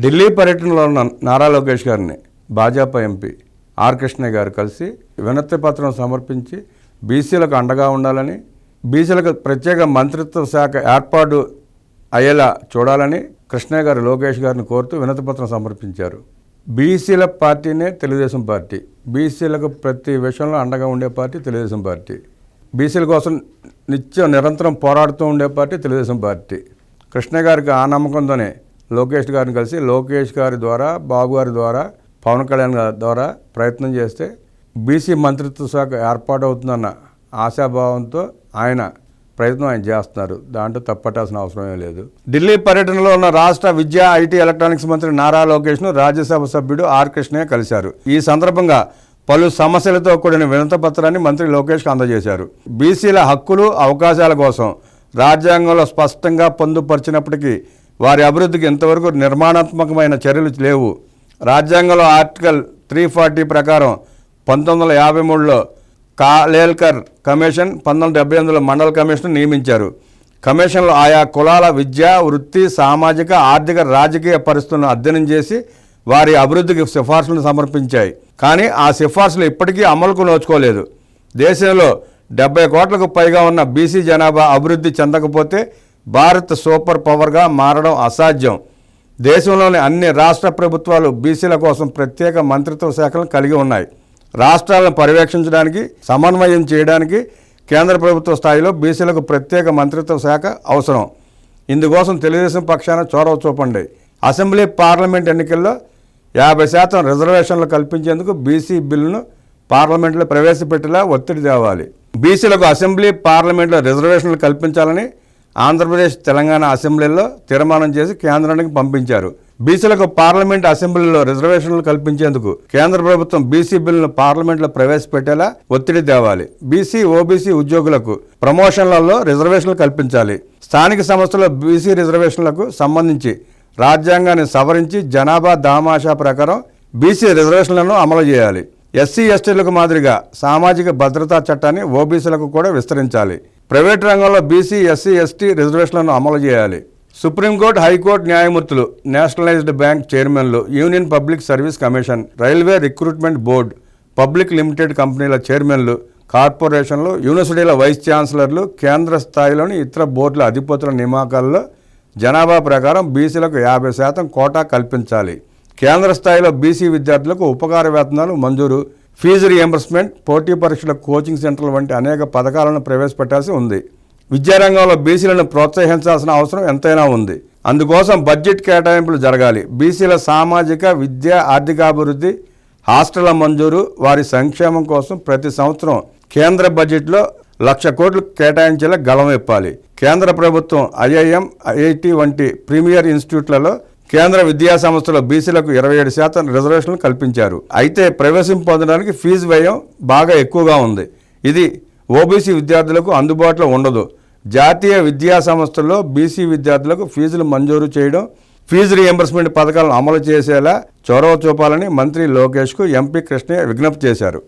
ఢిల్లీ పర్యటనలో ఉన్న నారా లోకేష్ గారిని భాజపా ఎంపీ ఆర్ కృష్ణయ్య గారు కలిసి వినతి పత్రం సమర్పించి బీసీలకు అండగా ఉండాలని, బీసీలకు ప్రత్యేక మంత్రిత్వ శాఖ ఏర్పాటు అయ్యేలా చూడాలని కృష్ణయ్య గారు లోకేష్ గారిని కోరుతూ వినతి పత్రం సమర్పించారు. బీసీల పార్టీనే తెలుగుదేశం పార్టీ. బీసీలకు ప్రతి విషయంలో అండగా ఉండే పార్టీ తెలుగుదేశం పార్టీ. బీసీల కోసం నిరంతరం పోరాడుతూ ఉండే పార్టీ తెలుగుదేశం పార్టీ. కృష్ణయ్య గారికి ఆ నమ్మకంతోనే లోకేష్ గారిని కలిసి లోకేష్ గారి ద్వారా, బాబు గారి ద్వారా, పవన్ కళ్యాణ్ గారి ద్వారా ప్రయత్నం చేస్తే బీసీ మంత్రిత్వ శాఖ ఏర్పాటు అవుతుందన్న ఆశాభావంతో ప్రయత్నం చేస్తున్నారు. దాంట్లో తప్పట్టాల్సిన అవసరమే లేదు. ఢిల్లీ పర్యటనలో ఉన్న రాష్ట్ర విద్యా, ఐటీ, ఎలక్ట్రానిక్స్ మంత్రి నారా లోకేష్ను రాజ్యసభ సభ్యుడు ఆర్ కృష్ణయ్య కలిశారు. ఈ సందర్భంగా పలు సమస్యలతో కూడిన వినతి పత్రాన్ని మంత్రి లోకేష్కు అందజేశారు. బీసీల హక్కులు, అవకాశాల కోసం రాజ్యాంగంలో స్పష్టంగా పొందుపరిచినప్పటికీ వారి అభివృద్ధికి ఇంతవరకు నిర్మాణాత్మకమైన చర్యలు లేవు. రాజ్యాంగంలో ఆర్టికల్ 340 ప్రకారం 1953లో కాలేల్కర్ కమిషన్, 1978లో మండల్ కమిషన్ నియమించారు. కమిషన్లో ఆయా కులాల విద్యా, వృత్తి, సామాజిక, ఆర్థిక, రాజకీయ పరిస్థితులను అధ్యయనం చేసి వారి అభివృద్ధికి సిఫార్సులను సమర్పించాయి. కానీ ఆ సిఫార్సులు ఇప్పటికీ అమలుకు నోచుకోలేదు. దేశంలో 70 కోట్లకు పైగా ఉన్న బీసీ జనాభా అభివృద్ధి చెందకపోతే భారత్ సూపర్ పవర్గా మారడం అసాధ్యం. దేశంలోని అన్ని రాష్ట్ర ప్రభుత్వాలు బీసీల కోసం ప్రత్యేక మంత్రిత్వ శాఖలను కలిగి ఉన్నాయి. రాష్ట్రాలను పర్యవేక్షించడానికి, సమన్వయం చేయడానికి కేంద్ర ప్రభుత్వ స్థాయిలో బీసీలకు ప్రత్యేక మంత్రిత్వ శాఖ అవసరం. ఇందుకోసం తెలుగుదేశం పక్షాన చొరవ చూపండి. అసెంబ్లీ, పార్లమెంట్ ఎన్నికల్లో 50% రిజర్వేషన్లు కల్పించేందుకు బీసీ బిల్లును పార్లమెంట్లో ప్రవేశపెట్టేలా ఒత్తిడి తేవాలి. బీసీలకు అసెంబ్లీ, పార్లమెంట్లో రిజర్వేషన్లు కల్పించాలని ఆంధ్రప్రదేశ్, తెలంగాణ అసెంబ్లీల్లో తీర్మానం చేసి కేంద్రానికి పంపించారు. బీసీలకు పార్లమెంట్, అసెంబ్లీలో రిజర్వేషన్లు కల్పించేందుకు కేంద్ర ప్రభుత్వం బీసీ బిల్లును పార్లమెంట్లో ప్రవేశపెట్టేలా ఒత్తిడి తేవాలి. బీసీ, ఓబీసీ ఉద్యోగులకు ప్రమోషన్లలో రిజర్వేషన్లు కల్పించాలి. స్థానిక సంస్థల బీసీ రిజర్వేషన్లకు సంబంధించి రాజ్యాంగాన్ని సవరించి జనాభా దామాషా ప్రకారం బీసీ రిజర్వేషన్లను అమలు చేయాలి. ఎస్సీ, ఎస్టీలకు మాదిరిగా సామాజిక భద్రతా చట్టాన్ని ఓబీసీలకు కూడా విస్తరించాలి. ప్రైవేట్ రంగంలో బీసీ, ఎస్సీ, ఎస్టీ రిజర్వేషన్లను అమలు చేయాలి. సుప్రీంకోర్టు, హైకోర్టు న్యాయమూర్తులు, నేషనలైజ్డ్ బ్యాంక్ చైర్మన్లు, union public service commission, railway recruitment board, public limited కంపెనీల చైర్మన్లు, కార్పొరేషన్లు, యూనివర్సిటీల వైస్ ఛాన్సలర్లు, కేంద్ర స్థాయిలోని ఇతర బోర్డుల అధిపతుల నియామకాల్లో జనాభా ప్రకారం బీసీలకు 50% కోటా కల్పించాలి. కేంద్ర స్థాయిలో బీసీ విద్యార్థులకు ఉపకార వేతనాలు మంజూరు, ఫీజు రియంబర్స్మెంట్, పోటీ పరీక్షల కోచింగ్ సెంటర్ల వంటి అనేక పథకాలను ప్రవేశపెట్టాల్సి ఉంది. విద్యారంగంలో బీసీలను ప్రోత్సహించాల్సిన అవసరం ఎంతైనా ఉంది. అందుకోసం బడ్జెట్ కేటాయింపులు జరగాలి. బీసీల సామాజిక, విద్యా, ఆర్థికాభివృద్ధి, హాస్టళ్ల మంజూరు, వారి సంక్షేమం కోసం ప్రతి సంవత్సరం కేంద్ర బడ్జెట్లో 1,00,000 కోట్లు కేటాయించేలా గళం విప్పాలి. కేంద్ర ప్రభుత్వం ఐఐఎం, ఐఐటి వంటి ప్రీమియర్ ఇన్స్టిట్యూట్లలో కేంద్ర విద్యా సంస్థలో బీసీలకు 27% రిజర్వేషన్లు కల్పించారు. అయితే ప్రవేశం పొందడానికి ఫీజు వ్యయం బాగా ఎక్కువగా ఉంది. ఇది ఓబీసీ విద్యార్థులకు అందుబాటులో ఉండదు. జాతీయ విద్యా సంస్థల్లో బీసీ విద్యార్థులకు ఫీజులు మంజూరు చేయడం, ఫీజు రియంబర్స్మెంట్ పథకాలను అమలు చేసేలా చొరవ చూపాలని మంత్రి లోకేష్కు ఎంపీ కృష్ణయ్య విజ్ఞప్తి చేశారు.